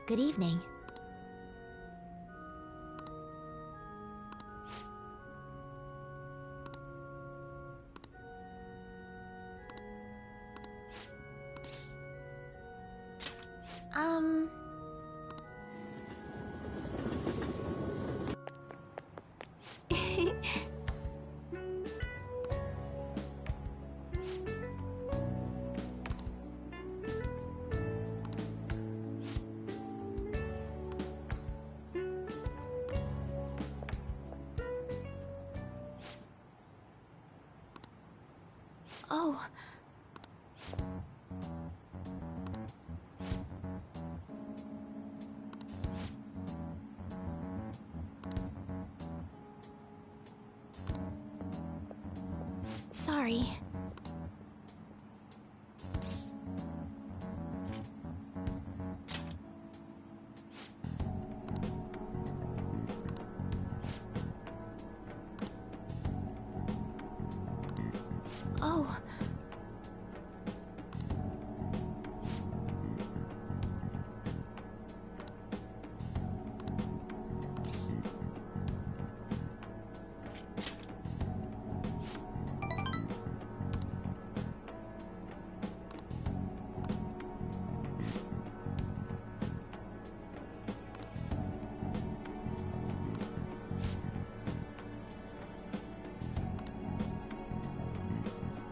Good evening. Oh. Sorry. Oh.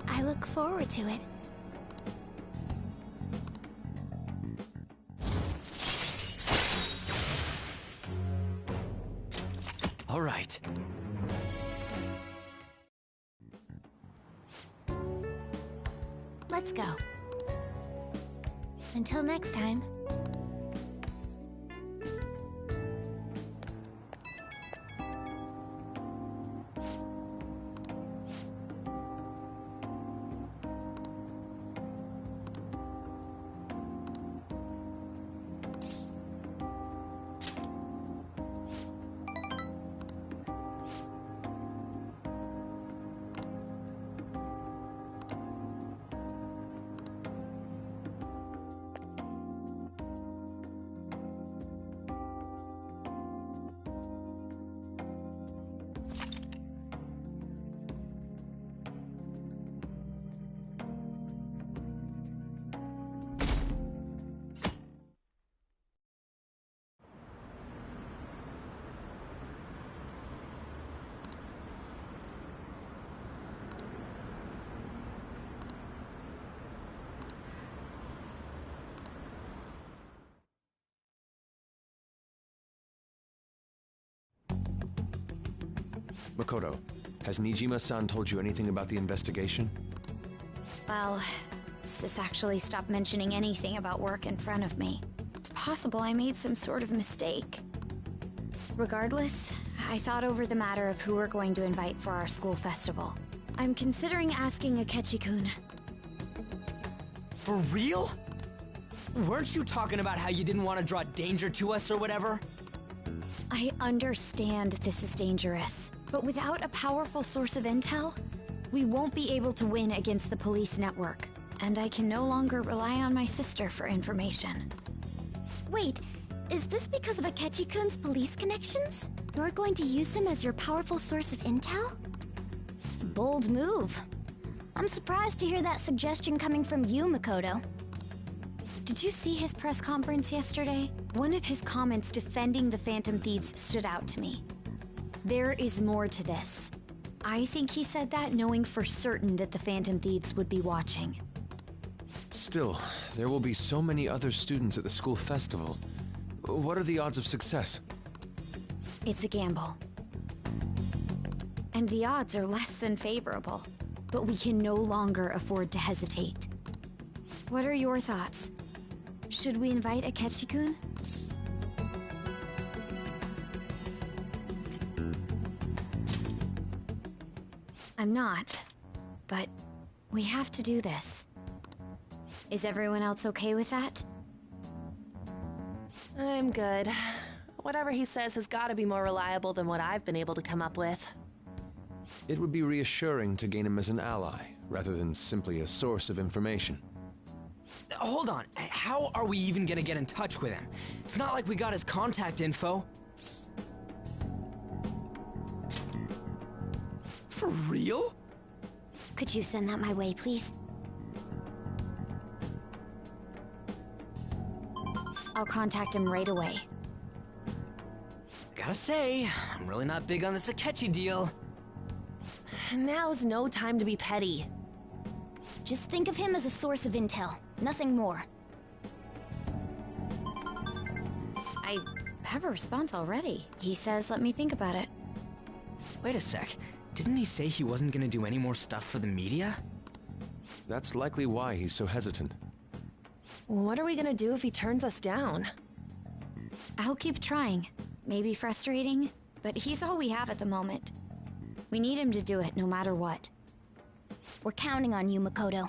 I look forward to it. All right. Let's go. Until next time. Makoto, has Nijima-san told you anything about the investigation? Well, Sis actually stopped mentioning anything about work in front of me. It's possible I made some sort of mistake. Regardless, I thought over the matter of who we're going to invite for our school festival. I'm considering asking Akechi-kun. For real? Weren't you talking about how you didn't want to draw danger to us or whatever? I understand this is dangerous, but without a powerful source of intel, we won't be able to win against the police network, and I can no longer rely on my sister for information. Wait, is this because of Akechi-kun's police connections? You're going to use him as your powerful source of intel? Bold move. I'm surprised to hear that suggestion coming from you, Makoto. Did you see his press conference yesterday? One of his comments defending the Phantom Thieves stood out to me. There is more to this. I think he said that knowing for certain that the Phantom Thieves would be watching. Still, there will be so many other students at the school festival. What are the odds of success? It's a gamble. And the odds are less than favorable. But we can no longer afford to hesitate. What are your thoughts? Should we invite Akechi-kun? I'm not, but we have to do this. Is everyone else okay with that? I'm good. Whatever he says has got to be more reliable than what I've been able to come up with. It would be reassuring to gain him as an ally, rather than simply a source of information. hold on. How are we even gonna get in touch with him? It's not like we got his contact info. For real? Could you send that my way, please? I'll contact him right away. Gotta say, I'm really not big on this Akechi deal. Now's no time to be petty. Just think of him as a source of intel, nothing more. I have a response already. He says, let me think about it. Wait a sec. Didn't he say he wasn't gonna do any more stuff for the media? That's likely why he's so hesitant. What are we gonna do if he turns us down? I'll keep trying. Maybe frustrating, but he's all we have at the moment. We need him to do it no matter what. We're counting on you, Makoto.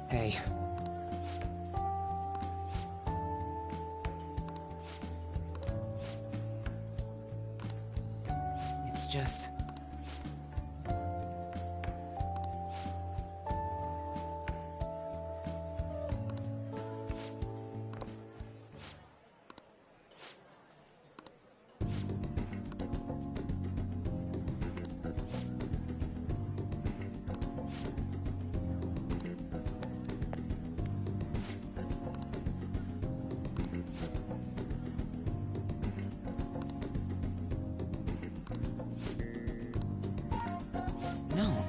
Hey. It's just...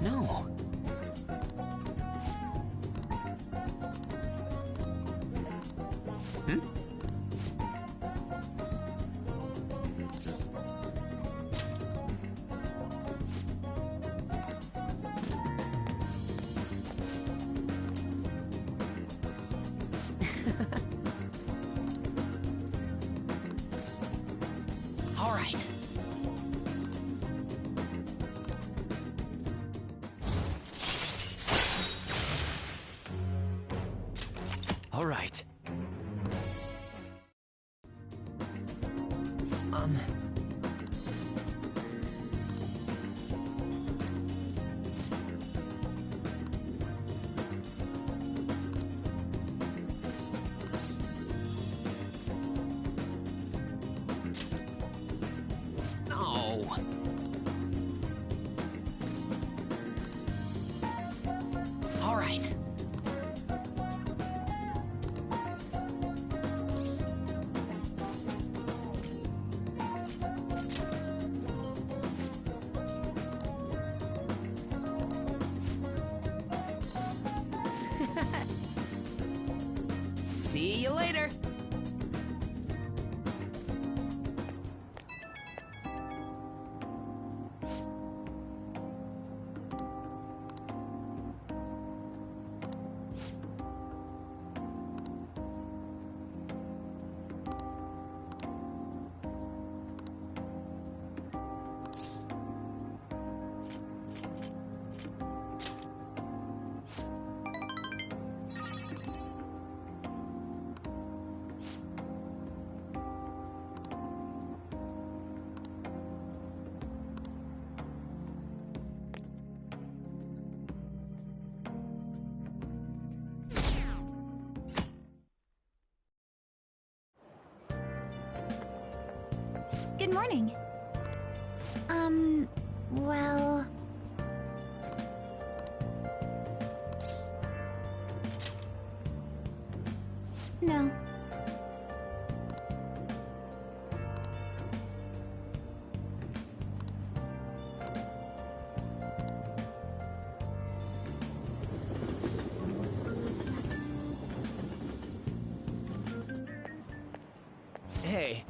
No. All right. All right. See you later. Good morning. Well... No. Hey.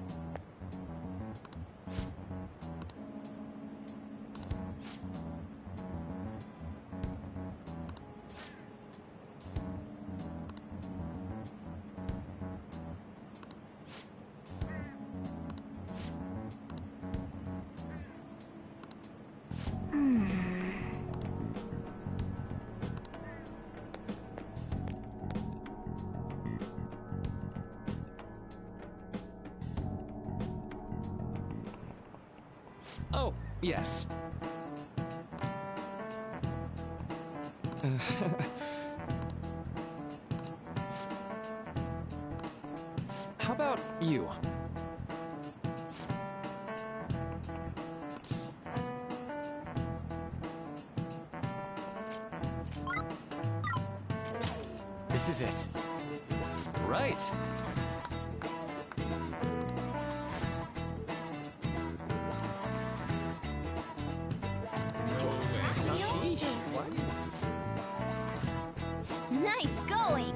Oh, yes. How about you? This is it. Right. Nice going!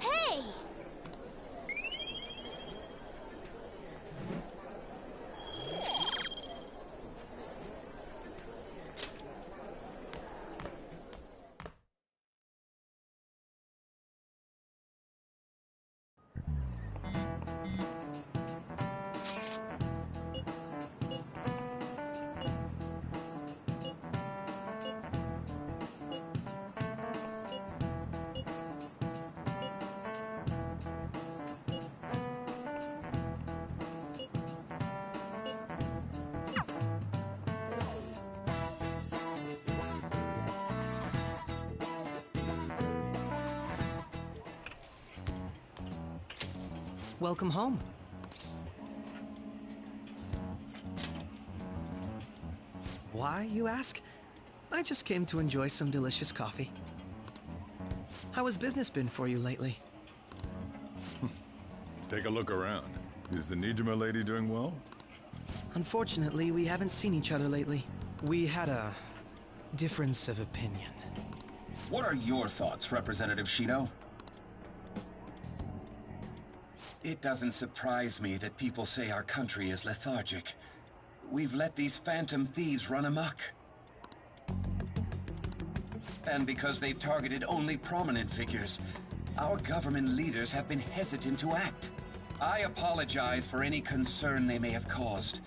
Hey! Welcome home. Why, you ask? I just came to enjoy some delicious coffee. How has business been for you lately? Take a look around. Is the Nijima lady doing well? Unfortunately, we haven't seen each other lately. We had a difference of opinion. What are your thoughts, Representative Shino? It doesn't surprise me that people say our country is lethargic. We've let these phantom thieves run amok. And because they've targeted only prominent figures, our government leaders have been hesitant to act. I apologize for any concern they may have caused,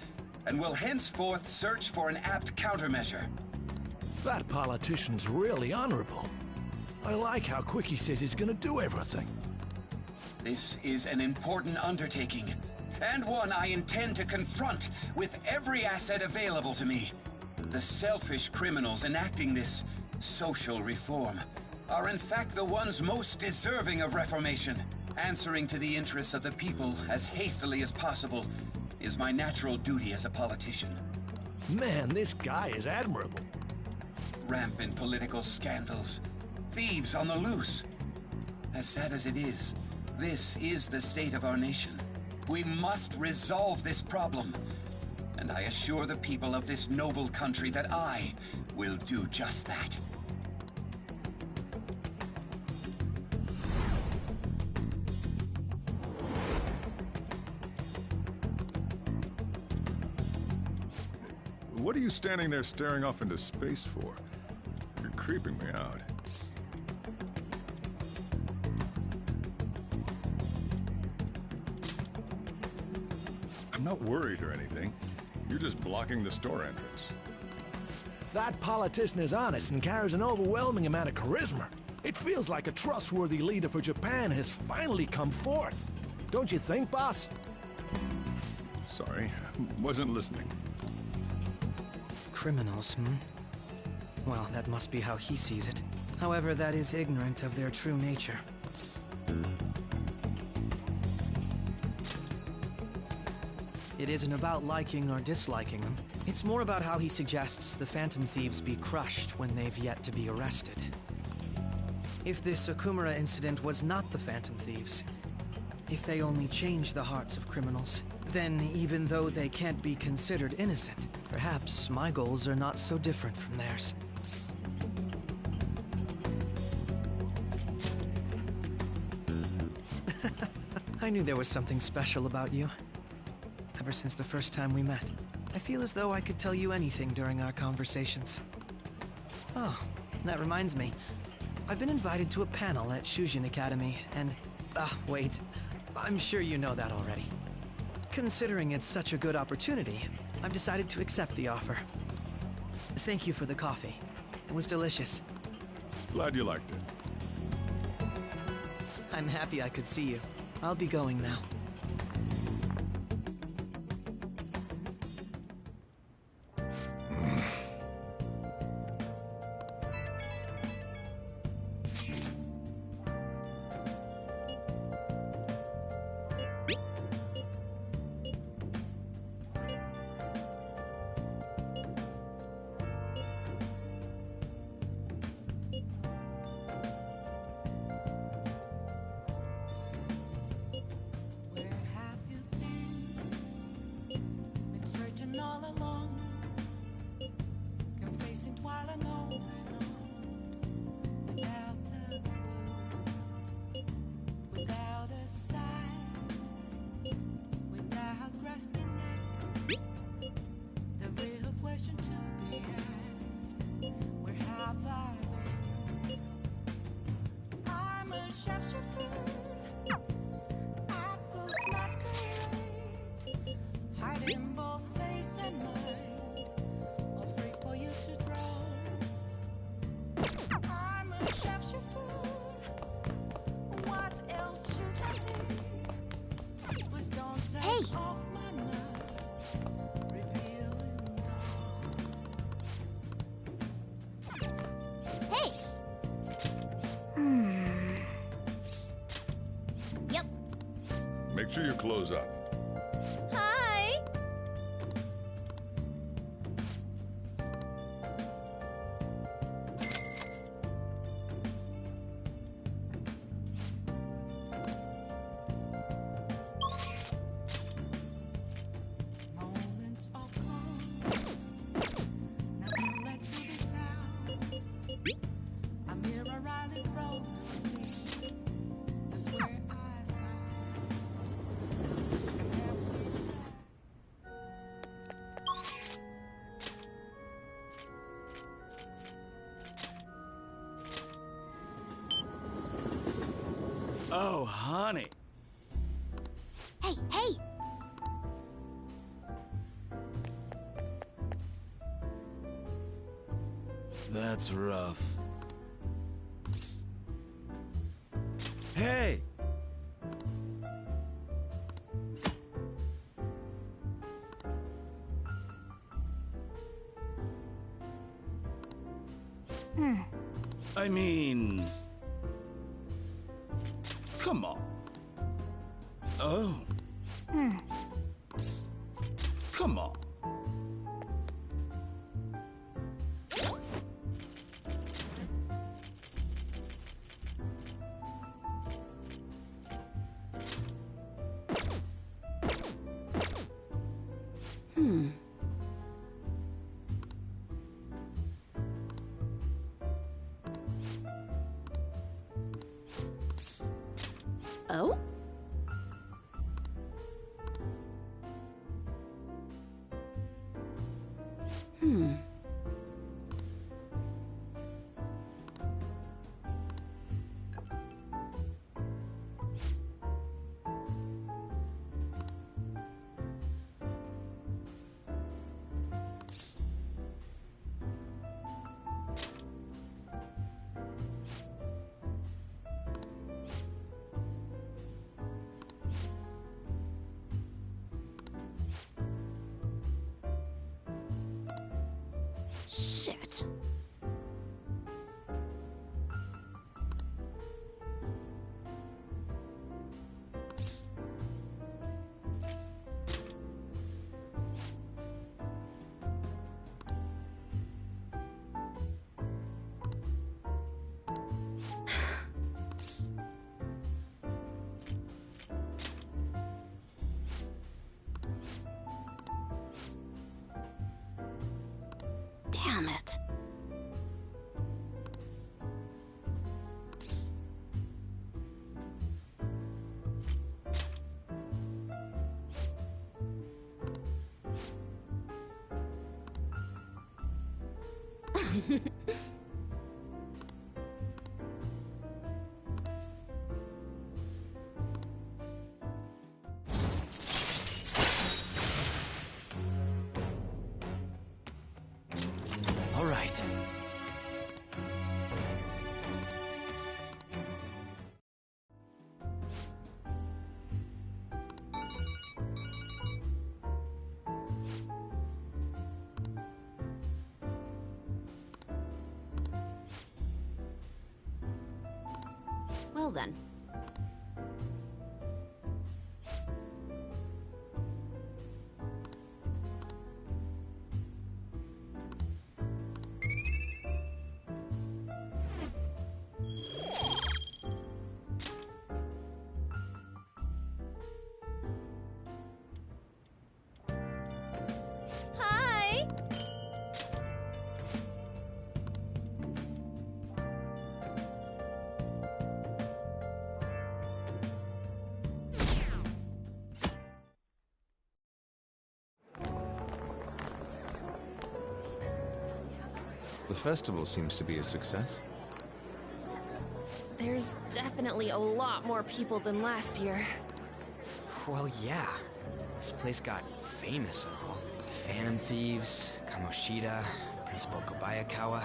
and will henceforth search for an apt countermeasure. That politician's really honorable. I like how quick he says he's gonna do everything. This is an important undertaking, and one I intend to confront with every asset available to me. The selfish criminals enacting this social reform are in fact the ones most deserving of reformation. Answering to the interests of the people as hastily as possible is my natural duty as a politician. Man, this guy is admirable. Rampant political scandals, thieves on the loose. As sad as it is, this is the state of our nation. We must resolve this problem. And I assure the people of this noble country that I will do just that. What are you standing there staring off into space for? You're creeping me out. I'm not worried or anything. You're just blocking the store entrance. That politician is honest and carries an overwhelming amount of charisma. It feels like a trustworthy leader for Japan has finally come forth. Don't you think, boss? Sorry, wasn't listening. Criminals, hmm? Well, that must be how he sees it. However, that is ignorant of their true nature. It isn't about liking or disliking them. It's more about how he suggests the Phantom Thieves be crushed when they've yet to be arrested. If this Okumura incident was not the Phantom Thieves, if they only change the hearts of criminals, then even though they can't be considered innocent, perhaps my goals are not so different from theirs. I knew there was something special about you. Ever since the first time we met. I feel as though I could tell you anything during our conversations. Oh, that reminds me. I've been invited to a panel at Shujin Academy, and... wait. I'm sure you know that already. Considering it's such a good opportunity, I've decided to accept the offer. Thank you for the coffee. It was delicious. Glad you liked it. I'm happy I could see you. I'll be going now. Make sure you close up. Hi! Moments of calm, nothing left to be found. A mirror right in front of me. That's where I found. Oh, honey. Hey, hey! That's rough. Hey! I mean... Come on. Oh. Come on. Oh? Shit. Damn it. All right. Well then. Hi! The festival seems to be a success. There's definitely a lot more people than last year. Well, yeah. This place got famous and all. Phantom Thieves, Kamoshida, Principal Kobayakawa.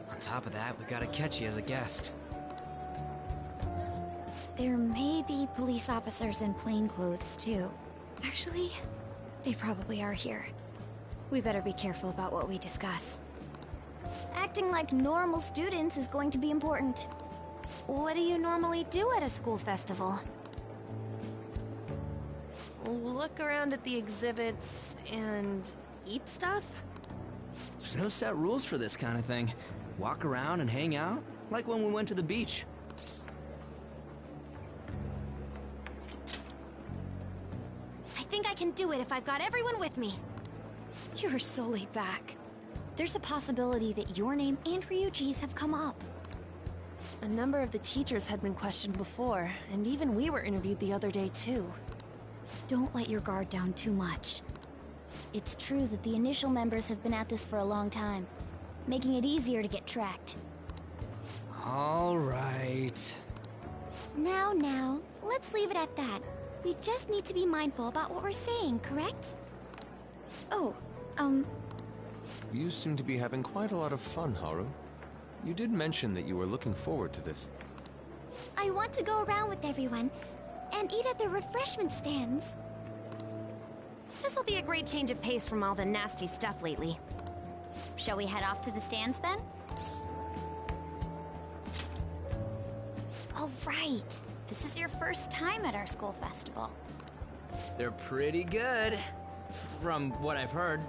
On top of that, we got Akechi as a guest. There may be police officers in plain clothes, too. Actually, they probably are here. We better be careful about what we discuss. Acting like normal students is going to be important. What do you normally do at a school festival? Look around at the exhibits and eat stuff? There's no set rules for this kind of thing. Walk around and hang out, like when we went to the beach. I think I can do it if I've got everyone with me. You're so laid back. There's a possibility that your name and Ryuji's have come up. A number of the teachers had been questioned before, and even we were interviewed the other day too. Don't let your guard down too much. It's true that the initial members have been at this for a long time, making it easier to get tracked. All right. Now, let's leave it at that. We just need to be mindful about what we're saying, correct? Oh, You seem to be having quite a lot of fun, Haru. You did mention that you were looking forward to this. I want to go around with everyone and eat at the refreshment stands. This'll be a great change of pace from all the nasty stuff lately. Shall we head off to the stands then? Right. This is your first time at our school festival. They're pretty good, from what I've heard.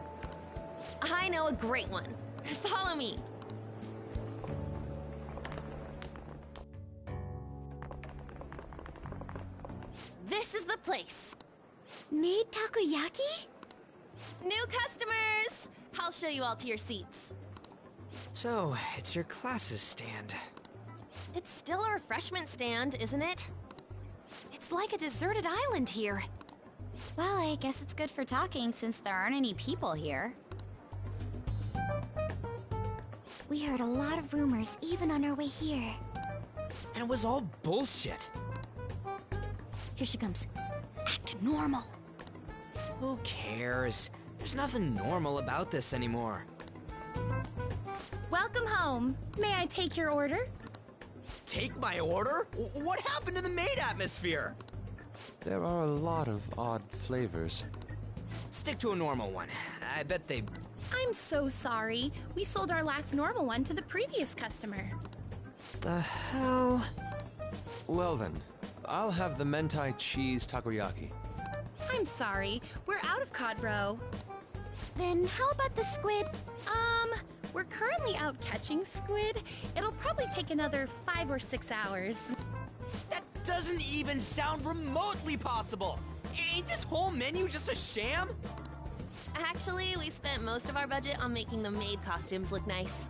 I know a great one. Follow me. This is the place. Made takoyaki? New customers! I'll show you all to your seats. So, it's your class's stand. It's still a refreshment stand, isn't it? It's like a deserted island here. Well, I guess it's good for talking since there aren't any people here. We heard a lot of rumors even on our way here. And it was all bullshit. Here she comes. Act normal. Who cares? There's nothing normal about this anymore. Welcome home. May I take your order? Take my order? What happened to the maid atmosphere? There are a lot of odd flavors. Stick to a normal one. I bet they... I'm so sorry. We sold our last normal one to the previous customer. The hell? Well then, I'll have the mentai cheese takoyaki. I'm sorry. We're out of cod roe. Then how about the squid? We're currently out catching squid. It'll probably take another 5 or 6 hours. That doesn't even sound remotely possible! Ain't this whole menu just a sham? Actually, we spent most of our budget on making the maid costumes look nice.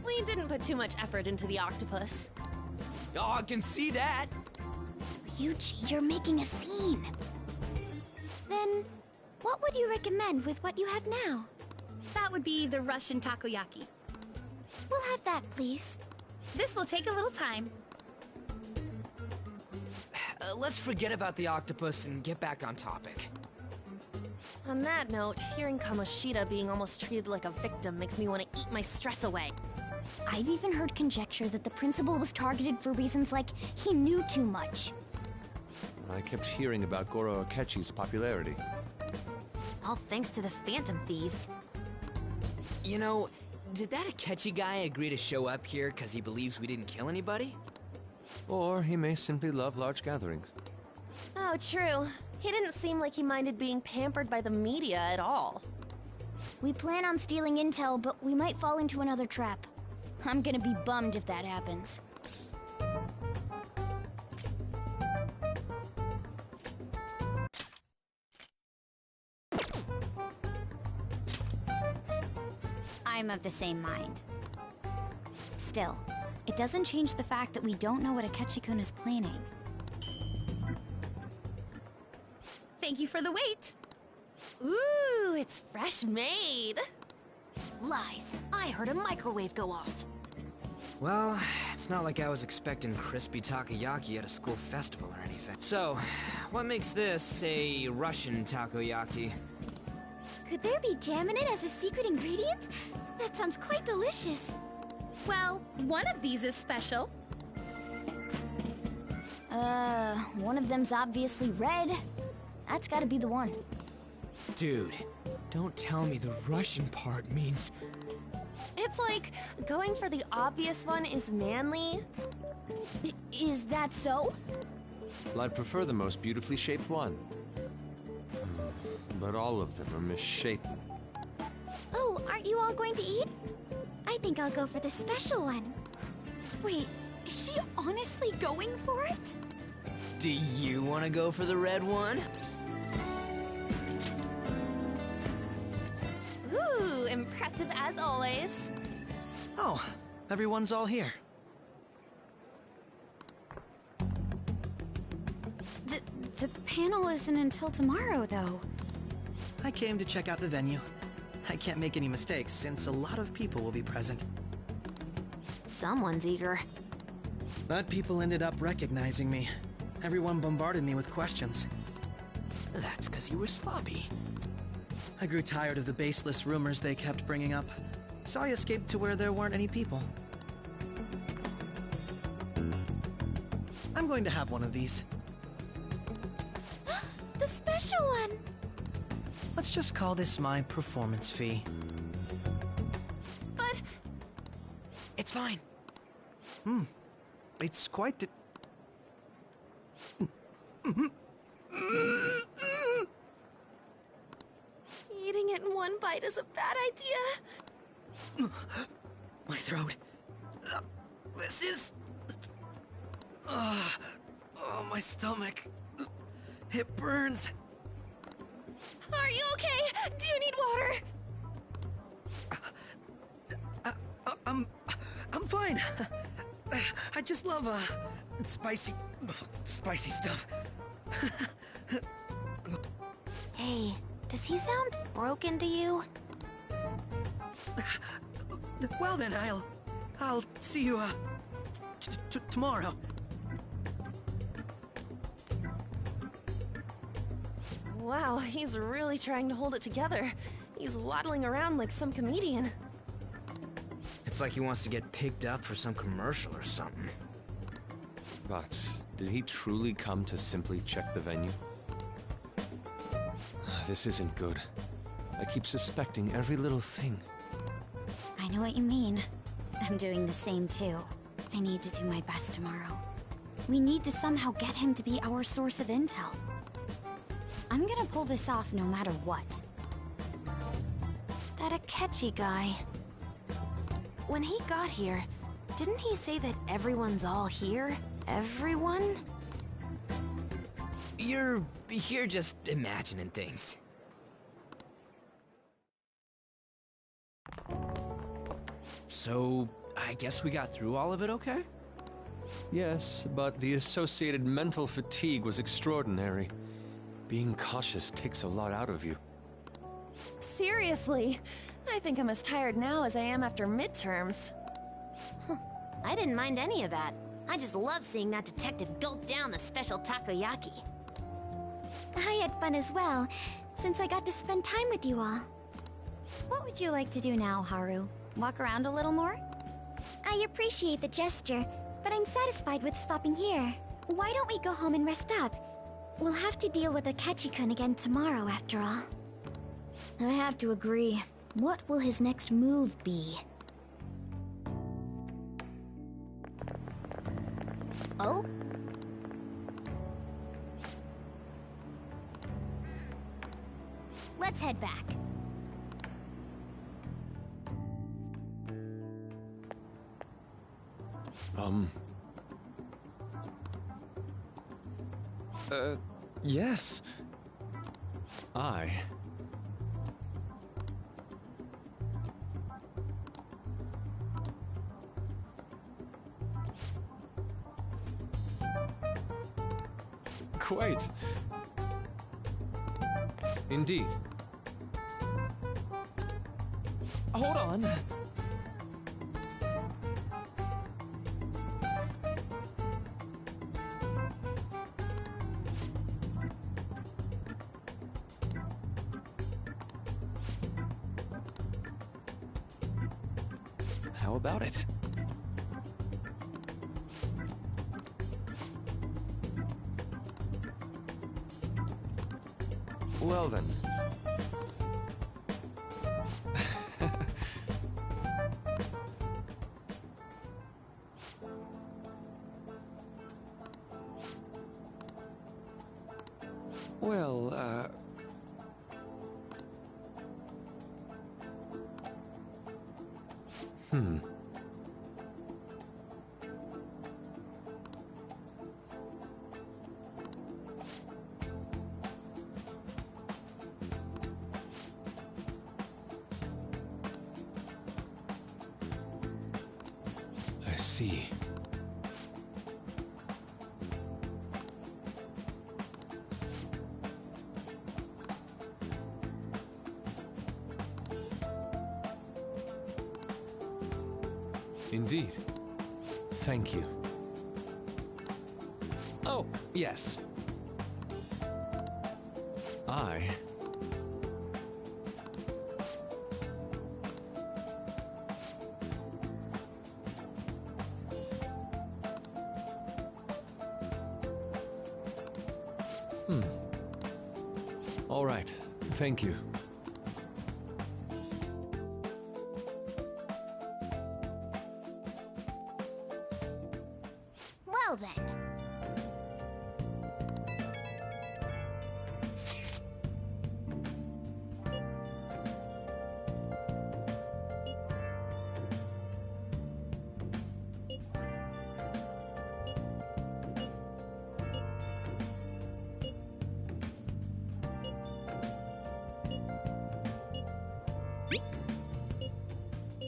We didn't put too much effort into the octopus. Oh, I can see that! Ryuji, you're making a scene. Then, what would you recommend with what you have now? That would be the Russian takoyaki. We'll have that, please. This will take a little time. Let's forget about the octopus and get back on topic. On that note, hearing Kamoshida being almost treated like a victim makes me want to eat my stress away. I've even heard conjecture that the principal was targeted for reasons like he knew too much. I kept hearing about Goro Akechi's popularity. All thanks to the Phantom Thieves. You know, did that Akechi guy agree to show up here because he believes we didn't kill anybody? Or he may simply love large gatherings. Oh, true. He didn't seem like he minded being pampered by the media at all. We plan on stealing intel, but we might fall into another trap. I'm gonna be bummed if that happens. I'm of the same mind. Still, it doesn't change the fact that we don't know what Akechi-kun is planning. Thank you for the wait. Ooh, it's fresh made. Lies. I heard a microwave go off. Well, it's not like I was expecting crispy takoyaki at a school festival or anything. So, what makes this a Russian takoyaki? Could there be jam in it as a secret ingredient? That sounds quite delicious. Well, one of these is special. One of them's obviously red. That's gotta be the one. Dude, don't tell me the Russian part means... It's like going for the obvious one is manly. Is that so? Well, I'd prefer the most beautifully shaped one. But all of them are misshapen. Oh, aren't you all going to eat? I think I'll go for the special one. Wait, is she honestly going for it? Do you want to go for the red one? Ooh, impressive as always. Oh, everyone's all here. The panel isn't until tomorrow, though. I came to check out the venue. I can't make any mistakes since a lot of people will be present. Someone's eager. But people ended up recognizing me. Everyone bombarded me with questions. That's because you were sloppy. I grew tired of the baseless rumors they kept bringing up, so I escaped to where there weren't any people. I'm going to have one of these. The special one! Let's just call this my performance fee. But... It's fine. It's quite the... Eating it in one bite is a bad idea. My throat. This is... Oh, my stomach. It burns. Are you okay? Do you need water? I'm fine. I just love, spicy stuff. Hey, does he sound broken to you? Well then, I'll see you, tomorrow. Wow, he's really trying to hold it together. He's waddling around like some comedian. It's like he wants to get picked up for some commercial or something. But did he truly come to simply check the venue? This isn't good. I keep suspecting every little thing. I know what you mean. I'm doing the same too. I need to do my best tomorrow. We need to somehow get him to be our source of intel. I'm gonna pull this off no matter what. That Akechi guy. When he got here, didn't he say that everyone's all here? Everyone? You're just imagining things. So, I guess we got through all of it okay? Yes, but the associated mental fatigue was extraordinary. Being cautious takes a lot out of you. Seriously, I think I'm as tired now as I am after midterms. I didn't mind any of that. I just love seeing that detective gulp down the special takoyaki. I had fun as well, since I got to spend time with you all. What would you like to do now, Haru? Walk around a little more? I appreciate the gesture, but I'm satisfied with stopping here. Why don't we go home and rest up? We'll have to deal with Akechi-kun again tomorrow, after all. I have to agree. What will his next move be? Oh? Let's head back. Yes. I... Quite. Indeed. Hold on. How about it? Well then. Well, I see. Indeed. Thank you. Oh, yes. I... All right. Thank you. Well then.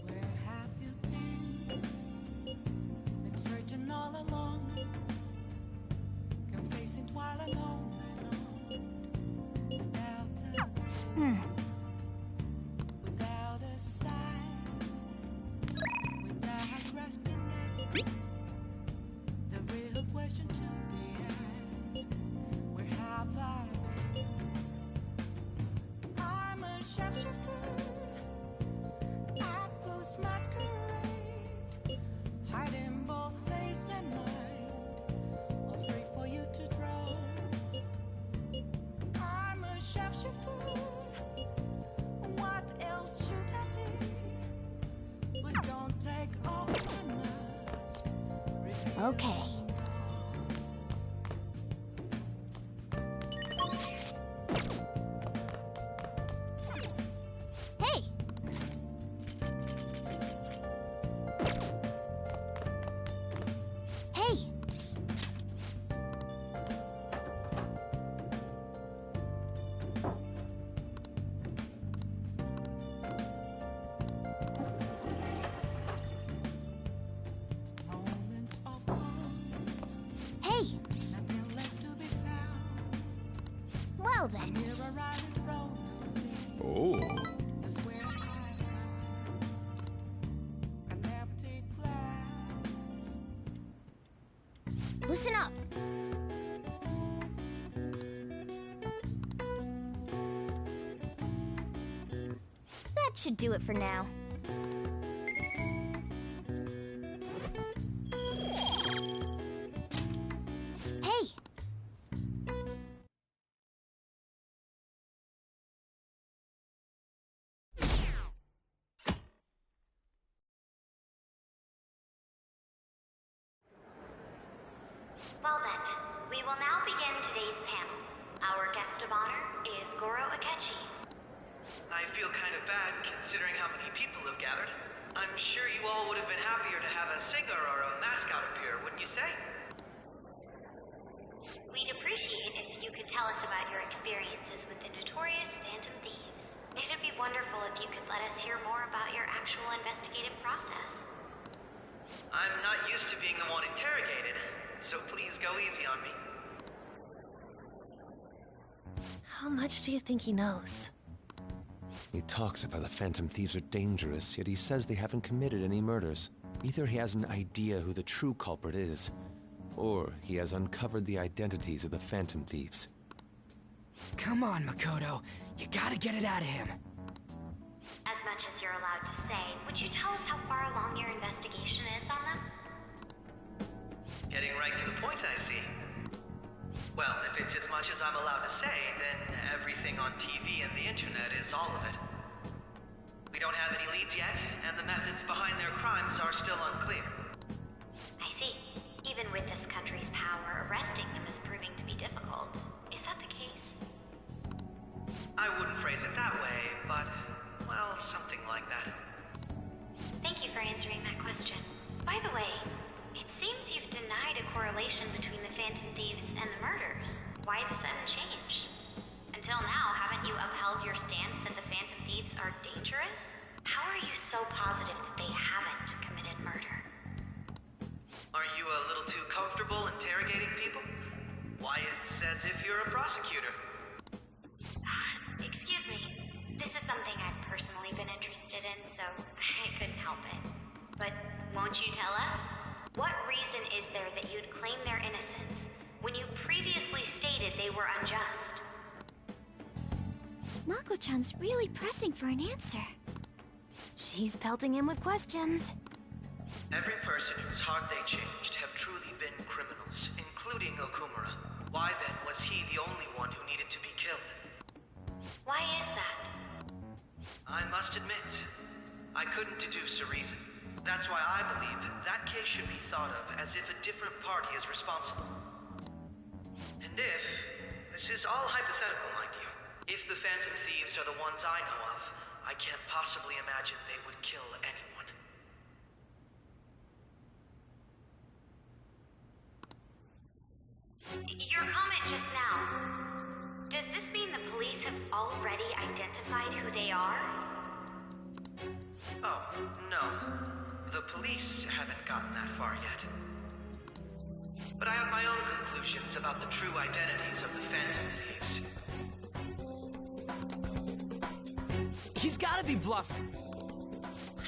Where have you been? Been searching all along, confessing while alone without without a sign, without grasping it. The real question to be asked: where have I been? I'm a shapeshifter. I post masquerade, hiding both face and mind, all free for you to draw. I'm a shapeshifter. What else should I be? Please don't take off my mask. Okay. Hey! Hey! Moments of calm, Hey! nothing left to be found. Well then. Mirror right in front of me. Oh. That's where I find an empty glass. Listen up. That should do it for now. Hey! Well then, we will now begin today's panel. Our guest of honor is Goro Akechi. I feel kind of bad considering how many people have gathered. I'm sure you all would have been happier to have a singer or a mascot appear, wouldn't you say? We'd appreciate if you could tell us about your experiences with the notorious Phantom Thieves. It'd be wonderful if you could let us hear more about your actual investigative process. I'm not used to being the one interrogated, so please go easy on me. How much do you think he knows? He talks about the Phantom Thieves are dangerous, yet he says they haven't committed any murders. Either he has an idea who the true culprit is, or he has uncovered the identities of the Phantom Thieves. Come on, Makoto. You gotta get it out of him. As much as you're allowed to say, would you tell us how far along your investigation is on them? Getting right to the point, I see. Well, if it's as much as I'm allowed to say, then everything on TV and the internet is all of it. We don't have any leads yet, and the methods behind their crimes are still unclear. I see. Even with this country's power, arresting them is proving to be difficult. Is that the case? I wouldn't phrase it that way, but, well, something like that. Thank you for answering that question. By the way, it seems you've denied a correlation between the Phantom Thieves and the murders. Why the sudden change? Until now, haven't you upheld your stance that the Phantom Thieves are dangerous? How are you so positive that they haven't committed murder? Aren't you a little too comfortable interrogating people? Why, it's as if you're a prosecutor. Excuse me. This is something I've personally been interested in, so I couldn't help it. But won't you tell us? What reason is there that you'd claim their innocence when you previously stated they were unjust? Mako-chan's really pressing for an answer. She's pelting him with questions. Every person whose heart they changed have truly been criminals, including Okumura. Why then was he the only one who needed to be killed? Why is that? I must admit, I couldn't deduce a reason. That's why I believe that case should be thought of as if a different party is responsible. And if, this is all hypothetical, mind you, if the Phantom Thieves are the ones I know of, I can't possibly imagine they would kill anyone. Your comment just now, does this mean the police have already identified who they are? Oh, no. The police haven't gotten that far yet. But I have my own conclusions about the true identities of the Phantom Thieves. He's gotta be bluffing.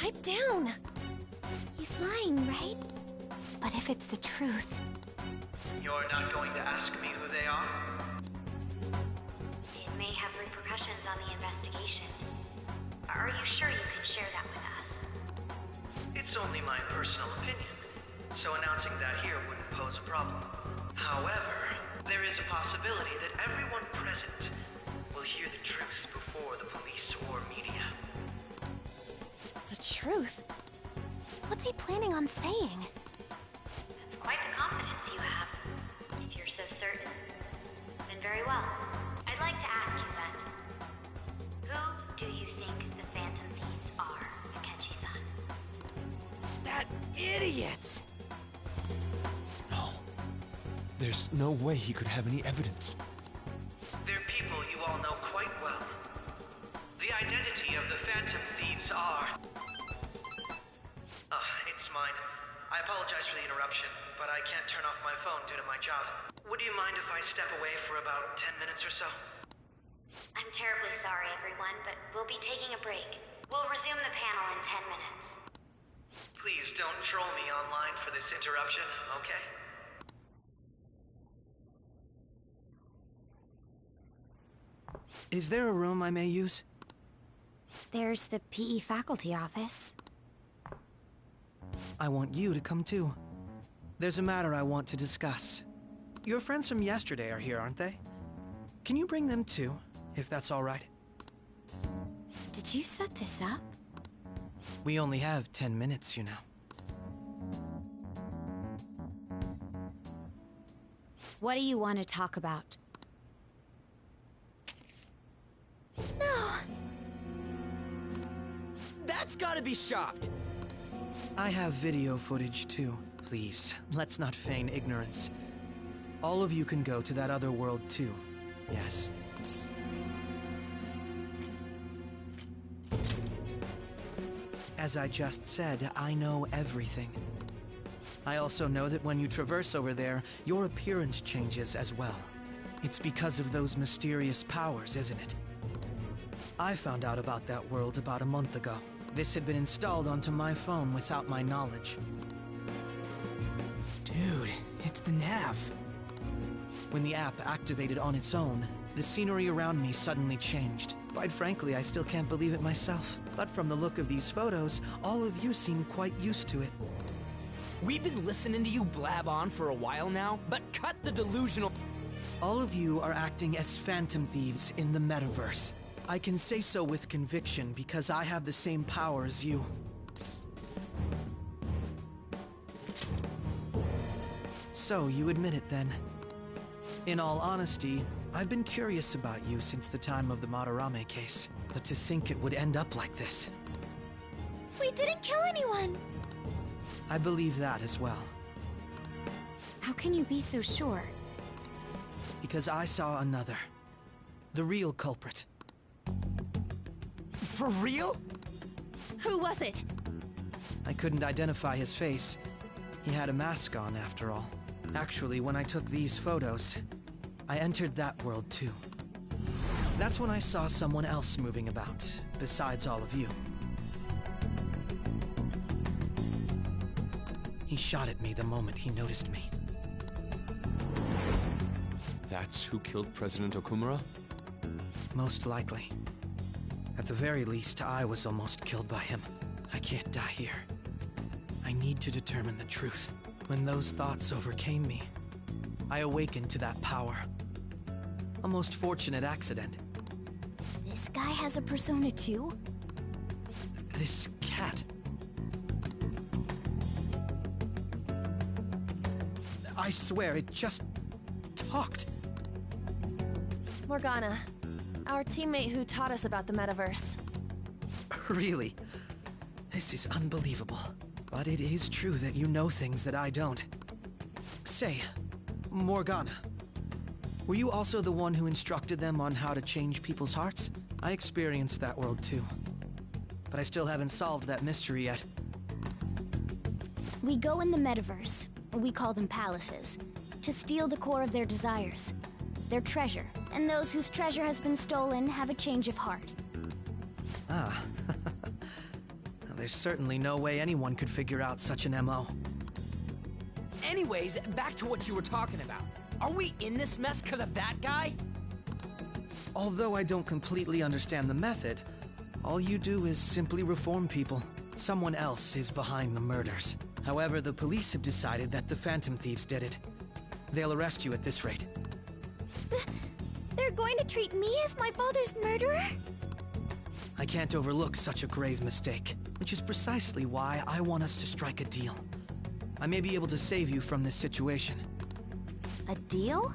Pipe down. He's lying, right? But if it's the truth... You're not going to ask me who they are? It may have repercussions on the investigation. Are you sure you can share that with us? It's only my personal opinion, so announcing that here wouldn't pose a problem. However, there is a possibility that everyone present will hear the truth before the police or media. The truth? What's he planning on saying? That's quite the confidence you have. If you're so certain, then very well. I'd like to ask you then, who do you think the Phantom Thieves are, Akechi-san? That idiot! No. There's no way he could have any evidence. They're people you all know quite well. The identity of the Phantom Thieves are... it's mine. I apologize for the interruption, but I can't turn off my phone due to my job. Would you mind if I step away for about 10 minutes or so? I'm terribly sorry, everyone, but we'll be taking a break. We'll resume the panel in 10 minutes. Please don't troll me online for this interruption, okay? Is there a room I may use? There's the PE faculty office. I want you to come too. There's a matter I want to discuss. Your friends from yesterday are here, aren't they? Can you bring them too, if that's all right? Did you set this up? We only have 10 minutes, you know. What do you want to talk about? No! That's gotta be shopped! I have video footage too. Please, let's not feign ignorance. All of you can go to that other world too. Yes. As I just said, I know everything. I also know that when you traverse over there, your appearance changes as well. It's because of those mysterious powers, isn't it? I found out about that world about a month ago. This had been installed onto my phone without my knowledge. Dude, it's the nav. When the app activated on its own, the scenery around me suddenly changed. Quite frankly, I still can't believe it myself. But from the look of these photos, all of you seem quite used to it. We've been listening to you blab on for a while now, but cut the delusional... All of you are acting as Phantom Thieves in the metaverse. I can say so with conviction because I have the same power as you. So, you admit it then. In all honesty, I've been curious about you since the time of the Madarame case. But to think it would end up like this. We didn't kill anyone! I believe that as well. How can you be so sure? Because I saw another. The real culprit. For real? Who was it? I couldn't identify his face. He had a mask on, after all. Actually, when I took these photos, I entered that world too. That's when I saw someone else moving about, besides all of you. He shot at me the moment he noticed me. That's who killed President Okumura? Most likely. At the very least, I was almost killed by him. I can't die here. I need to determine the truth. When those thoughts overcame me, I awakened to that power. A most fortunate accident. This guy has a persona too? This cat. I swear, it just talked. Morgana, our teammate who taught us about the metaverse. Really? This is unbelievable. But it is true that you know things that I don't. Say, Morgana, were you also the one who instructed them on how to change people's hearts? I experienced that world too. But I still haven't solved that mystery yet. We go in the metaverse, we call them palaces, to steal the core of their desires, their treasure. And those whose treasure has been stolen have a change of heart. Ah. There's certainly no way anyone could figure out such an MO. Anyways, back to what you were talking about. Are we in this mess because of that guy? Although I don't completely understand the method, all you do is simply reform people. Someone else is behind the murders. However, the police have decided that the Phantom Thieves did it. They'll arrest you at this rate. They're going to treat me as my father's murderer? I can't overlook such a grave mistake, which is precisely why I want us to strike a deal. I may be able to save you from this situation. A deal?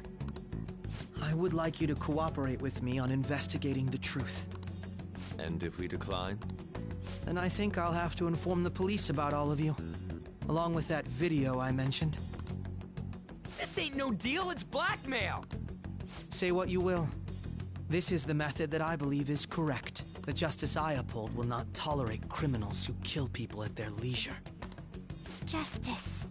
I would like you to cooperate with me on investigating the truth. And if we decline? Then I think I'll have to inform the police about all of you, along with that video I mentioned. This ain't no deal, it's blackmail! Say what you will. This is the method that I believe is correct. The justice I uphold will not tolerate criminals who kill people at their leisure. Justice.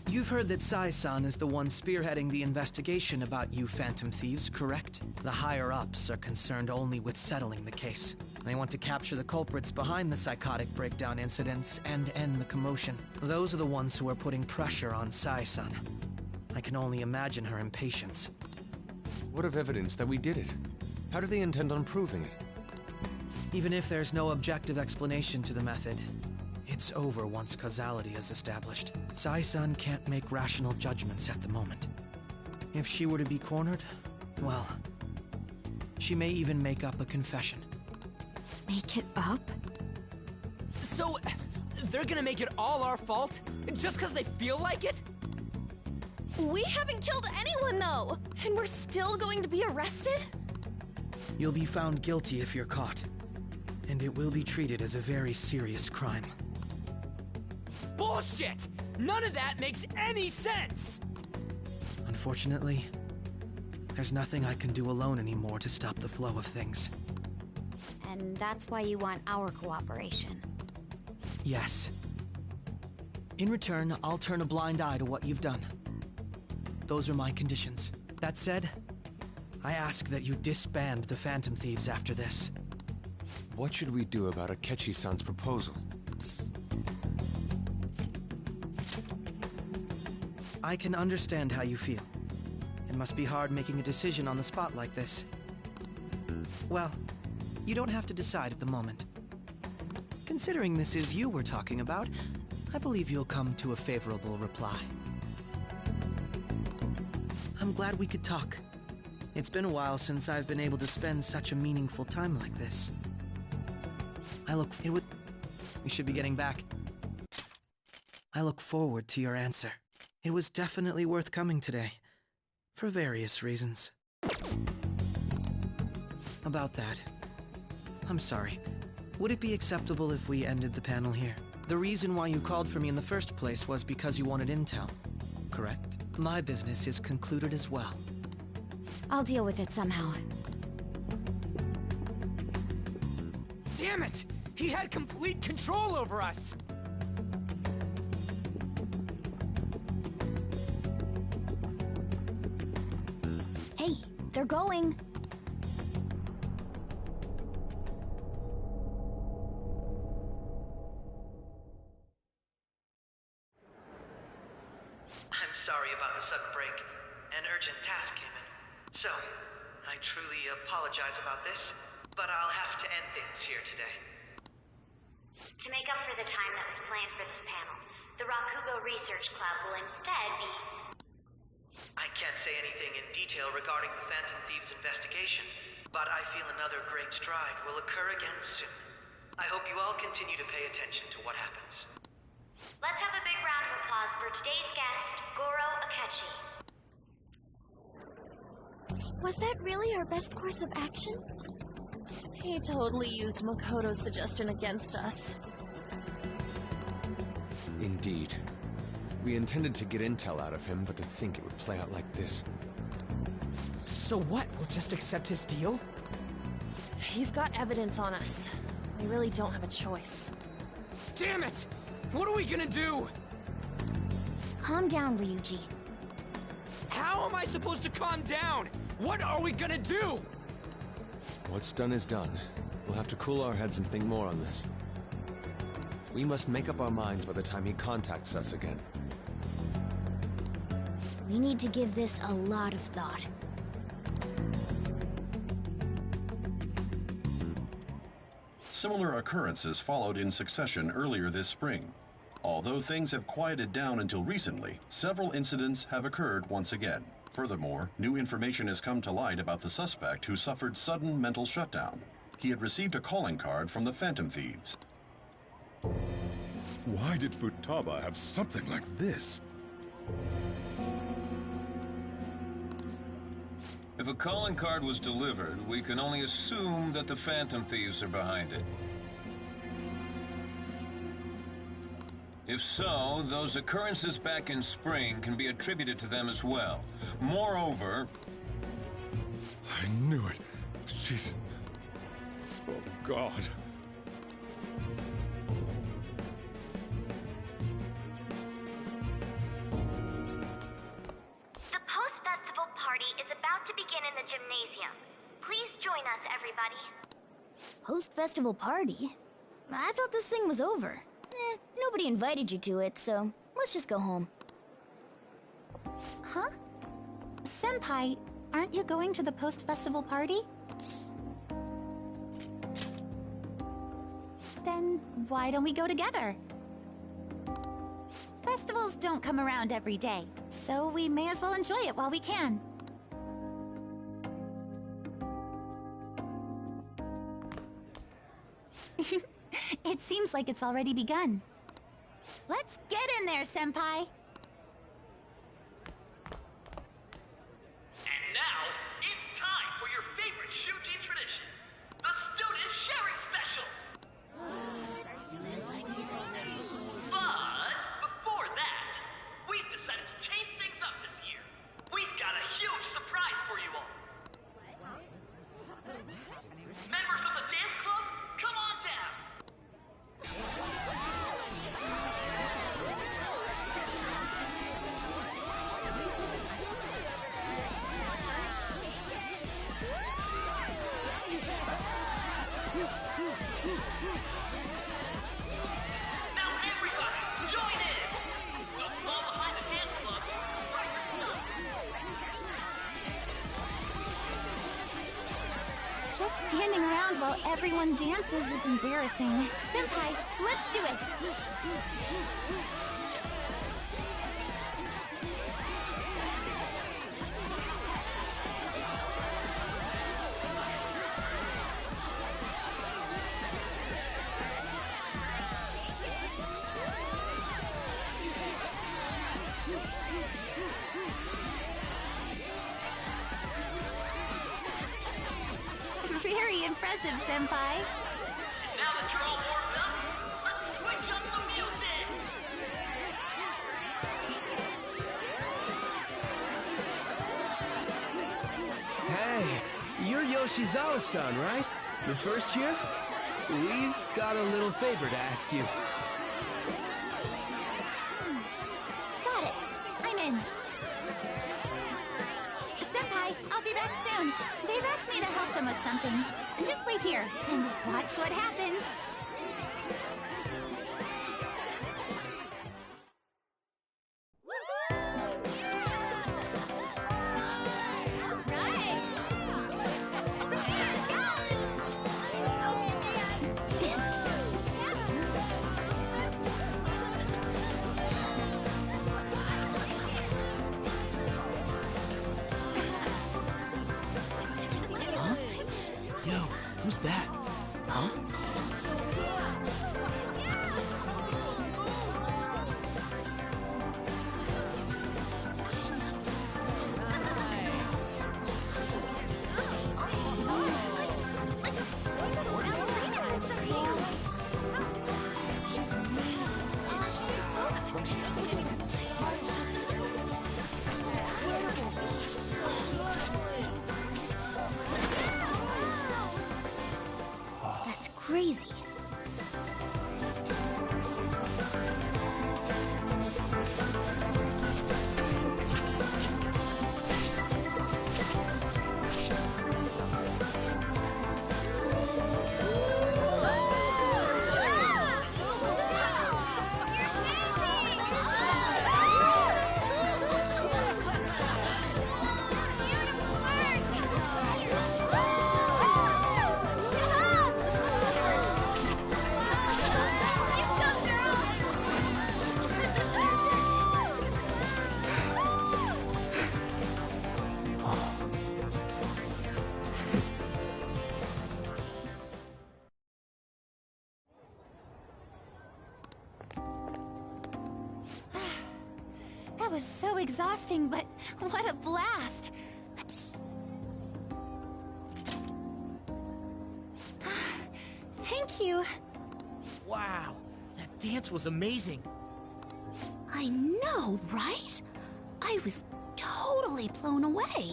You've heard that Sai-san is the one spearheading the investigation about you Phantom Thieves, correct? The higher-ups are concerned only with settling the case. They want to capture the culprits behind the psychotic breakdown incidents and end the commotion. Those are the ones who are putting pressure on Sai-san. I can only imagine her impatience. What of evidence that we did it? How do they intend on proving it? Even if there's no objective explanation to the method, it's over once causality is established. Sai-san can't make rational judgments at the moment. If she were to be cornered, well, she may even make up a confession. Make it up? So, they're gonna make it all our fault? Just because they feel like it? We haven't killed anyone, though! And we're still going to be arrested? You'll be found guilty if you're caught. And it will be treated as a very serious crime. Bullshit! None of that makes any sense! Unfortunately, there's nothing I can do alone anymore to stop the flow of things. And that's why you want our cooperation. Yes. In return, I'll turn a blind eye to what you've done. Those are my conditions. That said, I ask that you disband the Phantom Thieves after this. What should we do about Akechi-san's proposal? I can understand how you feel. It must be hard making a decision on the spot like this. Well, you don't have to decide at the moment. Considering this is you we're talking about, I believe you'll come to a favorable reply. I'm glad we could talk. It's been a while since I've been able to spend such a meaningful time like this. We should be getting back. I look forward to your answer. It was definitely worth coming today, for various reasons. About that, I'm sorry. Would it be acceptable if we ended the panel here? The reason why you called for me in the first place was because you wanted intel, correct? My business is concluded as well. I'll deal with it somehow. Damn it! He had complete control over us! Hey, they're going. I'm sorry about the sudden break. An urgent task came in. So, I truly apologize about this, but I'll have to end things here today. To make up for the time that was planned for this panel, the Rakugo Research Club will instead be... I can't say anything in detail regarding the Phantom Thieves investigation, but I feel another great stride will occur again soon. I hope you all continue to pay attention to what happens. Let's have a big round of applause for today's guest, Goro Akechi. Was that really our best course of action? He totally used Makoto's suggestion against us. Indeed. We intended to get intel out of him, but to think it would play out like this. So what? We'll just accept his deal? He's got evidence on us. We really don't have a choice. Damn it! What are we gonna do? Calm down, Ryuji. How am I supposed to calm down? What are we gonna do? What's done is done. We'll have to cool our heads and think more on this. We must make up our minds by the time he contacts us again. We need to give this a lot of thought. Similar occurrences followed in succession earlier this spring. Although things have quieted down until recently, several incidents have occurred once again. Furthermore, new information has come to light about the suspect who suffered sudden mental shutdown. He had received a calling card from the Phantom Thieves. Why did Futaba have something like this? If a calling card was delivered, we can only assume that the Phantom Thieves are behind it. If so, those occurrences back in spring can be attributed to them as well. Moreover... I knew it. She's... Oh, God. The post-festival party is about to begin in the gymnasium. Please join us, everybody. Post-festival party? I thought this thing was over. Nobody invited you to it, so let's just go home. Huh? Senpai, aren't you going to the post-festival party? Then why don't we go together? Festivals don't come around every day, so we may as well enjoy it while we can. It seems like it's already begun. Let's get in there, Senpai! And now, it's time for your favorite Shuji tradition, the Student Sharing Special! But before that, we've decided to change things up this year. We've got a huge surprise for you all. Members of the dance club, come on down! Now everybody, join in! We'll fall behind the dance club right this Just standing around while everyone dances is embarrassing. Senpai, let's do it! Very impressive, Senpai. Now that you're all warmed up, let's switch up the music! Hey, you're Yoshizawa-san, right? The first year? We've got a little favor to ask you. Got it. I'm in. Senpai, I'll be back soon. They've asked me to help them with something. Just wait here and watch what happens. Who's that? Huh? was so exhausting, but what a blast! Thank you. Wow, that dance was amazing. I know, right? I was totally blown away.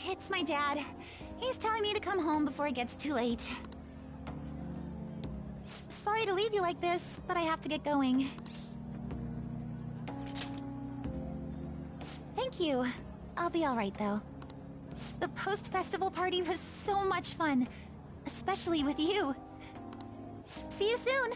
It's my dad. He's telling me to come home before it gets too late. Sorry to leave you like this, but I have to get going. Thank you. I'll be all right, though. The post-festival party was so much fun, especially with you. See you soon!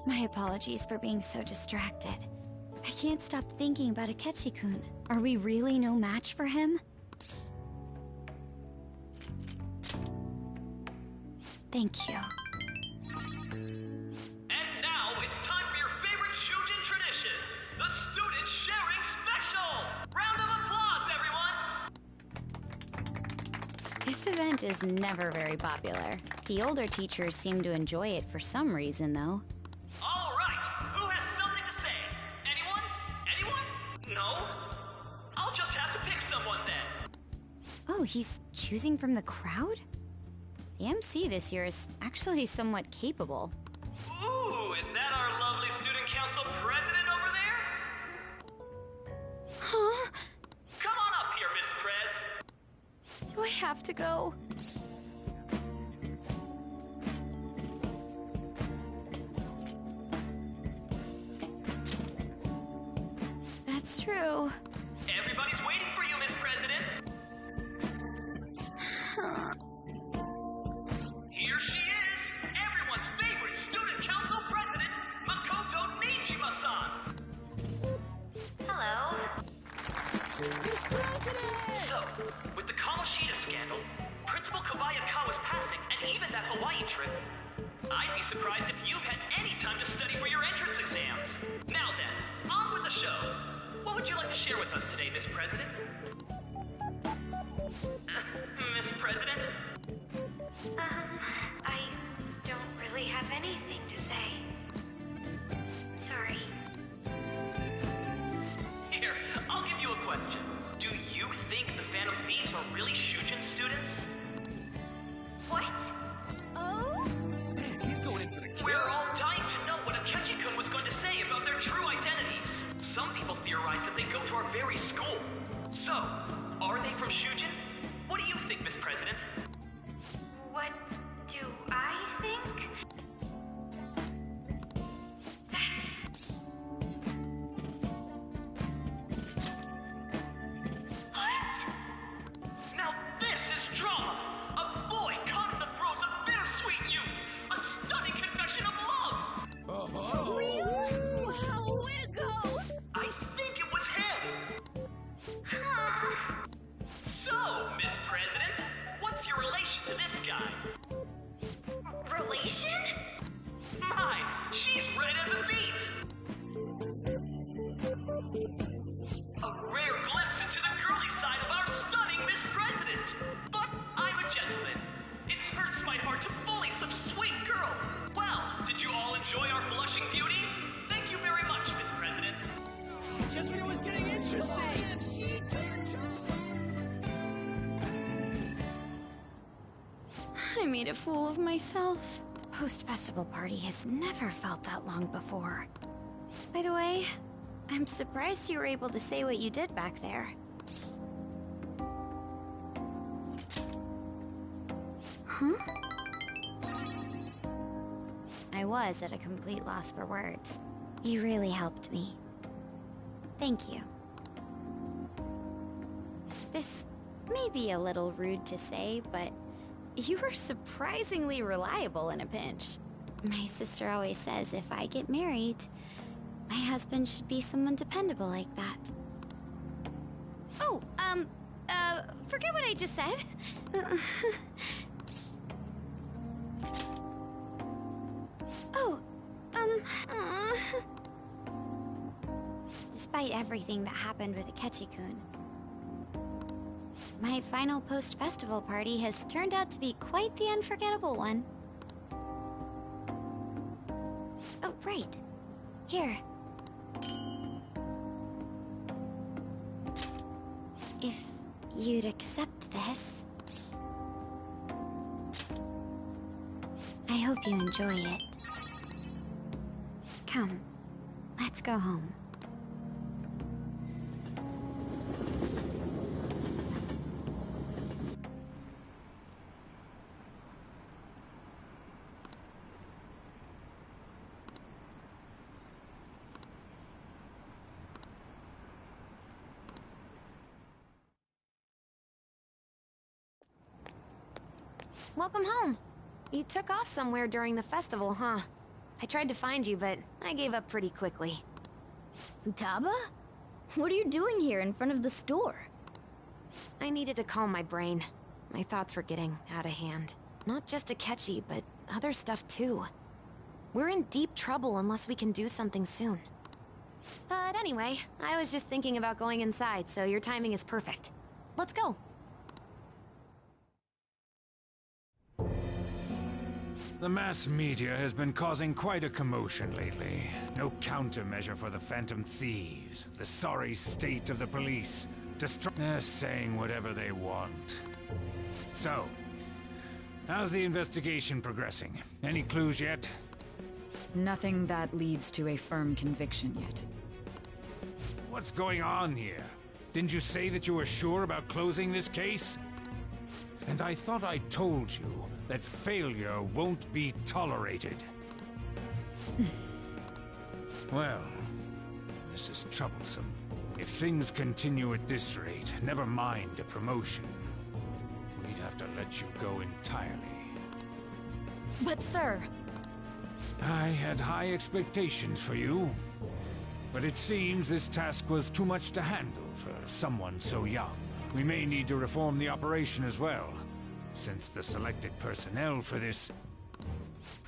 My apologies for being so distracted. I can't stop thinking about Akechi-kun. Are we really no match for him? Thank you. And now it's time for your favorite Shujin tradition, the Student Sharing Special! Round of applause, everyone! This event is never very popular. The older teachers seem to enjoy it for some reason, though. All right, who has something to say? Anyone? Anyone? No? I'll just have to pick someone then. Oh, he's choosing from the crowd? The MC this year is actually somewhat capable. Ooh, is that our lovely student council president over there? Huh? Come on up here, Miss Prez. Do I have to go? That's true. Everybody's waiting for you, Miss President. Here she is, everyone's favorite student council president, Makoto Nijima-san. Hello. Miss President! So, with the Kamoshida scandal, Principal Kobayakawa's passing, and even that Hawaii trip, I'd be surprised if you've had any time to study for your entrance exams. Now then, on with the show. What would you like to share with us today, Miss President? Miss President? I don't really have anything to say. Sorry. Here, I'll give you a question. Do you think the Phantom Thieves are really Shujin students? What? Oh? Man, he's going in for the kill. We're all dying to know what Akechi-kun was going to say about their true identities. Some people theorize that they go to our very school. So, are they from Shujin? What do you think, Miss President? What do I think? That's... What? Now this is drama! A boy caught in the throes of bittersweet youth! A stunning confession of love! Oh-ho! Wow, way to go! I think it was him! So, Miss President, what's your relation to this guy? Relation? My, she's red as a beet! A rare glimpse into the girly side of our stunning Miss President! But I'm a gentleman. It hurts my heart to bully such a sweet girl. Well, did you all enjoy our blushing beauty? Thank you very much, Miss President. Just when it was getting interesting. I made a fool of myself. The post-festival party has never felt that long before. By the way, I'm surprised you were able to say what you did back there. Huh? I was at a complete loss for words. You really helped me. Thank you. This may be a little rude to say, but you were surprisingly reliable in a pinch. My sister always says if I get married, my husband should be someone dependable like that. Oh, forget what I just said. Despite everything that happened with Akechi-kun, my final post-festival party has turned out to be quite the unforgettable one. Oh, right. Here. If you'd accept this, I hope you enjoy it. Come, let's go home. Welcome home. You took off somewhere during the festival, huh? I tried to find you, but I gave up pretty quickly. Futaba? What are you doing here in front of the store? I needed to calm my brain. My thoughts were getting out of hand. Not just Akechi, but other stuff too. We're in deep trouble unless we can do something soon. But anyway, I was just thinking about going inside, so your timing is perfect. Let's go. The mass media has been causing quite a commotion lately. No countermeasure for the Phantom Thieves, the sorry state of the police. They're saying whatever they want. So, how's the investigation progressing? Any clues yet? Nothing that leads to a firm conviction yet. What's going on here? Didn't you say that you were sure about closing this case? And I thought I told you that failure won't be tolerated. Well, this is troublesome. If things continue at this rate, never mind a promotion. We'd have to let you go entirely. But sir... I had high expectations for you. But it seems this task was too much to handle for someone so young. We may need to reform the operation as well, since the selected personnel for this...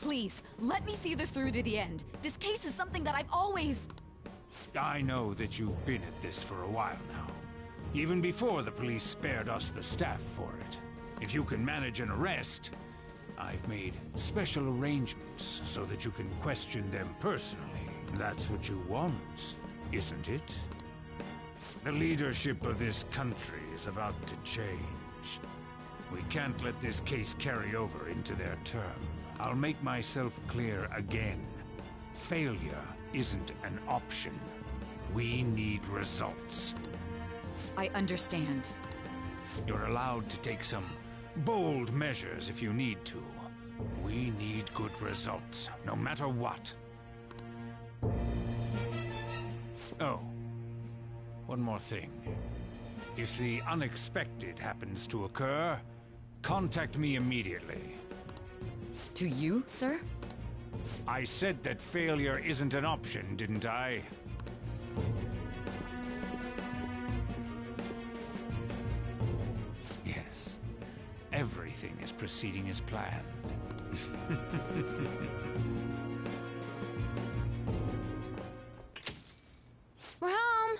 Please, let me see this through to the end. This case is something that I've always... I know that you've been at this for a while now. Even before the police spared us the staff for it. If you can manage an arrest, I've made special arrangements so that you can question them personally. That's what you want, isn't it? The leadership of this country is about to change. We can't let this case carry over into their term. I'll make myself clear again. Failure isn't an option. We need results. I understand. You're allowed to take some bold measures if you need to. We need good results, no matter what. Oh, one more thing. If the unexpected happens to occur, contact me immediately. To you, sir? I said that failure isn't an option, didn't I? Yes. Everything is proceeding as planned. We're home!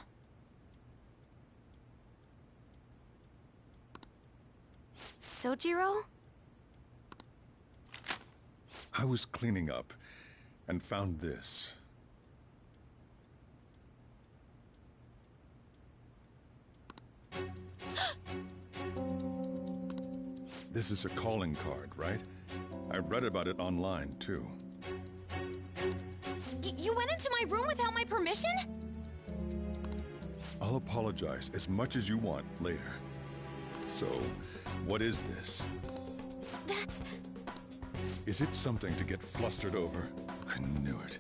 Sojiro? I was cleaning up and found this. This is a calling card, right? I read about it online, too. You went into my room without my permission? I'll apologize as much as you want later. So, what is this? That's... Is it something to get flustered over? I knew it.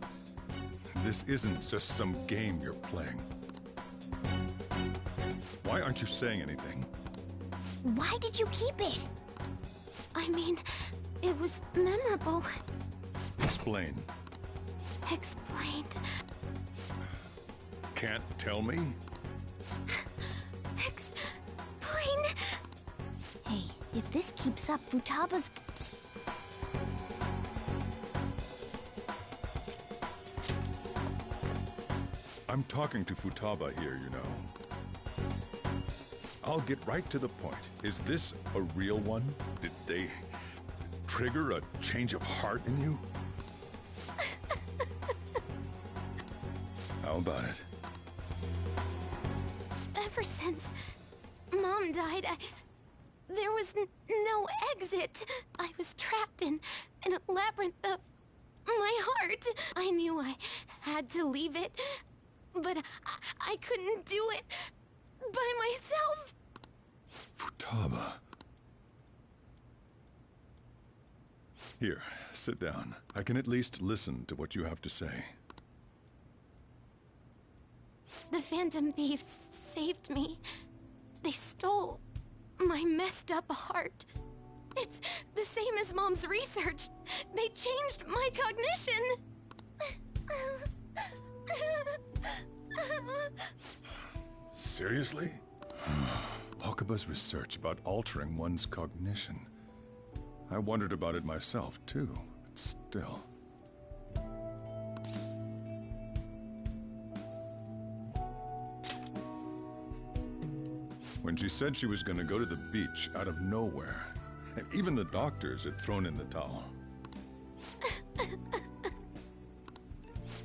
This isn't just some game you're playing. Why aren't you saying anything? Why did you keep it? I mean, it was memorable. Explain. Explain. Can't tell me? Explain. Hey, if this keeps up, Futaba's... I'm talking to Futaba here, you know. I'll get right to the point. Is this a real one? Did they trigger a change of heart in you? How about it? Ever since Mom died, there was no exit. I was trapped in a labyrinth of my heart. I knew I had to leave it, but I couldn't do it by myself. Futaba. Here, sit down. I can at least listen to what you have to say. The Phantom Thieves saved me. They stole my messed up heart. It's the same as Mom's research. They changed my cognition. Seriously? Wakaba's research about altering one's cognition. I wondered about it myself, too, but still. When she said she was going to go to the beach out of nowhere, and even the doctors had thrown in the towel.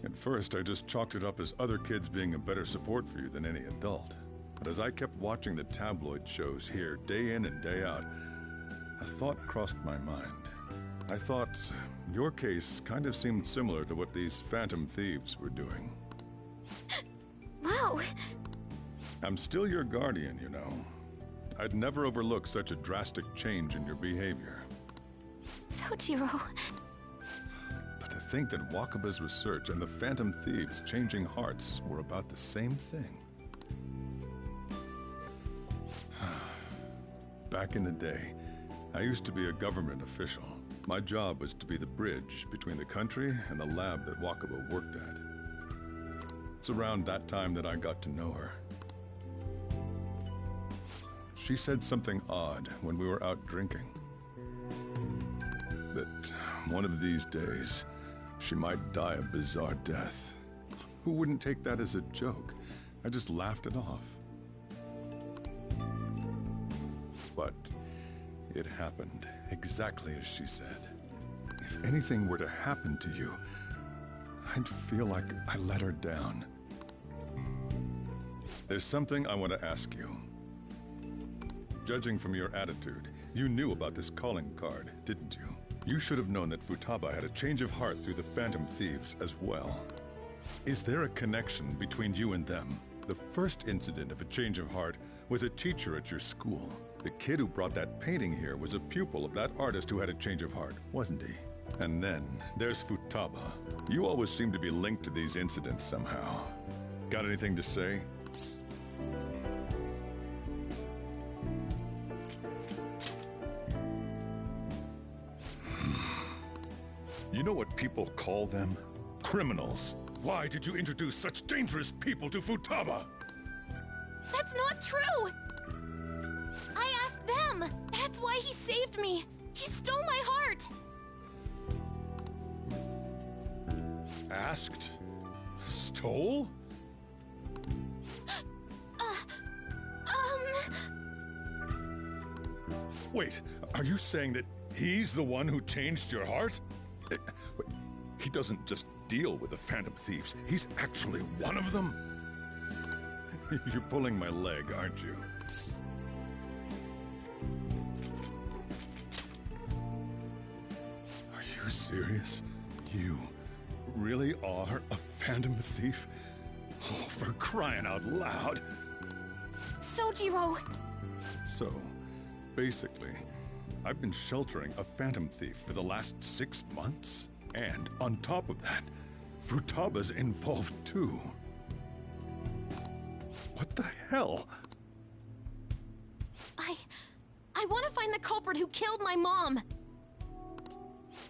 At first, I just chalked it up as other kids being a better support for you than any adult. But as I kept watching the tabloid shows here, day in and day out, a thought crossed my mind. I thought your case kind of seemed similar to what these Phantom Thieves were doing. Wow. I'm still your guardian, you know. I'd never overlook such a drastic change in your behavior. Sojiro. But to think that Wakaba's research and the Phantom Thieves changing hearts were about the same thing. Back in the day, I used to be a government official. My job was to be the bridge between the country and the lab that Wakaba worked at. It's around that time that I got to know her. She said something odd when we were out drinking. That one of these days, she might die a bizarre death. Who wouldn't take that as a joke? I just laughed it off. But it happened exactly as she said. If anything were to happen to you, I'd feel like I let her down. There's something I want to ask you. Judging from your attitude, you knew about this calling card, didn't you? You should have known that Futaba had a change of heart through the Phantom Thieves as well. Is there a connection between you and them? The first incident of a change of heart was a teacher at your school. The kid who brought that painting here was a pupil of that artist who had a change of heart, wasn't he? And then there's Futaba. You always seem to be linked to these incidents somehow. Got anything to say? You know what people call them? Criminals. Why did you introduce such dangerous people to Futaba? That's not true! I asked them! That's why he saved me! He stole my heart! Asked? Stole? Wait, are you saying that he's the one who changed your heart? He doesn't just deal with the Phantom Thieves. He's actually one of them? You're pulling my leg, aren't you? Are you serious? You really are a Phantom Thief? Oh, for crying out loud! Sojiro! So, basically, I've been sheltering a phantom thief for the last 6 months. And on top of that, Futaba's involved too. What the hell? I want to find the culprit who killed my mom.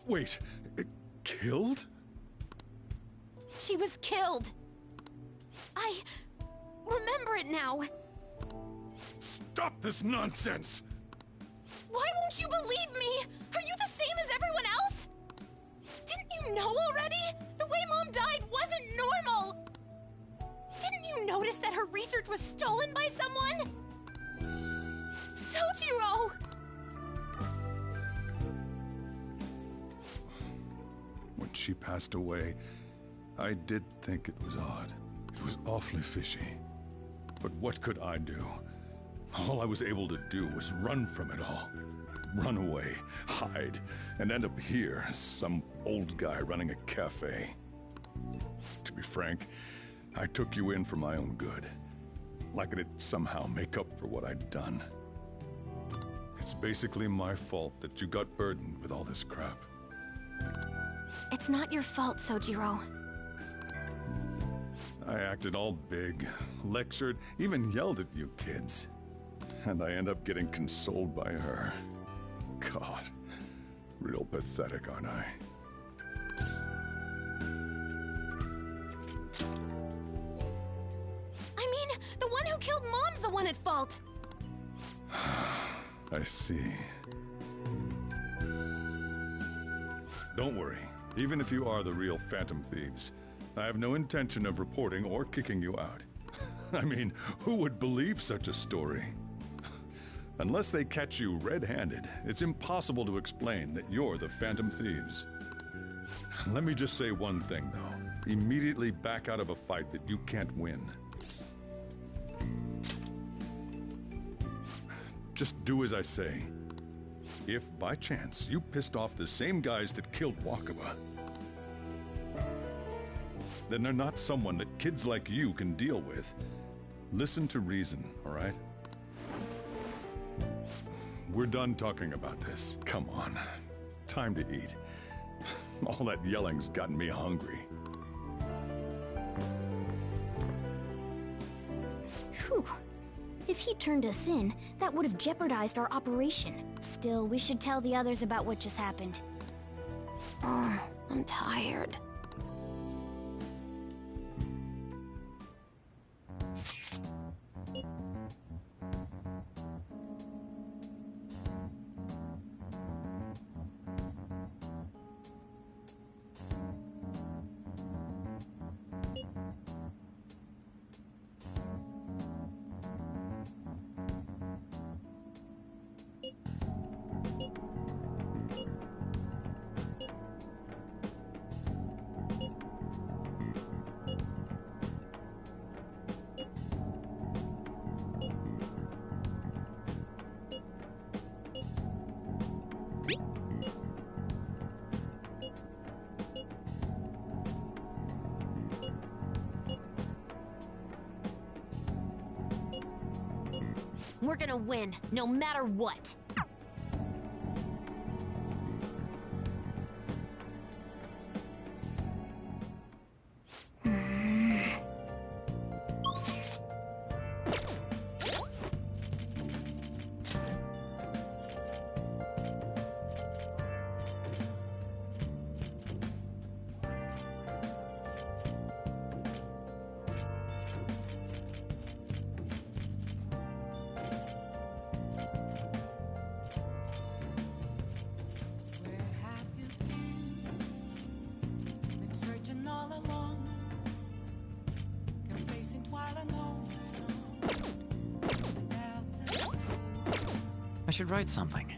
Wait, killed? She was killed. I remember it now. Stop this nonsense! Why won't you believe me? Are you the same as everyone else? Didn't you know already? The way Mom died wasn't normal. Didn't you notice that her research was stolen by someone? Sojiro! When she passed away, I did think it was odd. It was awfully fishy. But what could I do? All I was able to do was run from it all. Run away, hide, and end up here as some old guy running a cafe. To be frank, I took you in for my own good. Like it'd somehow make up for what I'd done. It's basically my fault that you got burdened with all this crap. It's not your fault, Sojiro. I acted all big, lectured, even yelled at you kids. And I end up getting consoled by her. God, real pathetic, aren't I? I mean, the one who killed Mom's the one at fault. I see. Don't worry. Even if you are the real Phantom Thieves, I have no intention of reporting or kicking you out. I mean, who would believe such a story? Unless they catch you red-handed, it's impossible to explain that you're the Phantom Thieves. Let me just say one thing, though. Immediately back out of a fight that you can't win. Just do as I say. If, by chance, you pissed off the same guys that killed Wakaba, then they're not someone that kids like you can deal with. Listen to reason, all right? We're done talking about this. Come on. Time to eat. All that yelling's gotten me hungry. Whew. If he turned us in, that would have jeopardized our operation. Still, we should tell the others about what just happened. Oh, I'm tired. We're gonna win, no matter what. I should write something.